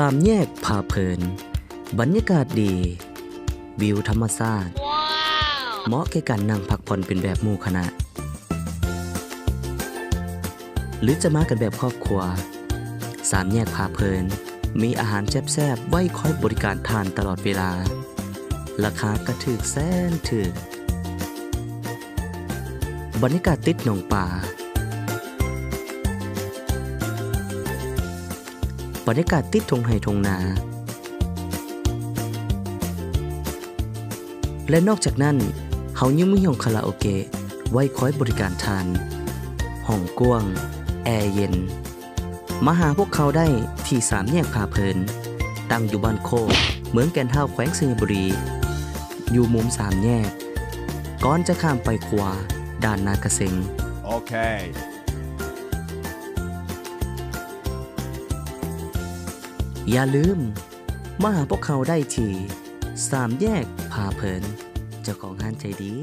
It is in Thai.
ามแยกพาเพลินบรรยากาศดีวิวธรรมชาติเหมาะแก่การนั่งพักผ่อนเป็นแบบหมู่คณะหรือจะมากันแบบครอบครัวสามแยกพาเพลินมีอาหารแซ่บๆไว้คอยบริการทานตลอดเวลาราคาก็ถูกแสนถูกบรรยากาศติดหนองป่าบรรยากาศติดทงไห่ทงนาและนอกจากนั้นเฮายังมีห้องคาราโอเกะไว้คอยบริการทานห้องกว้างแอร์เย็นมาหาพวกเขาได้ที่สามแยกพาเพลินตั้งอยู่บ้านโคกเมืองแก่นเท่าแขวงสิงห์บุรีอยู่มุมสามแยกก่อนจะข้ามไปขวาด้านนากระเซ็งโอเคอย่าลืมมาหาพวกเขาได้ที่สามแยกพาเพลินเจ้าของห้านใจดี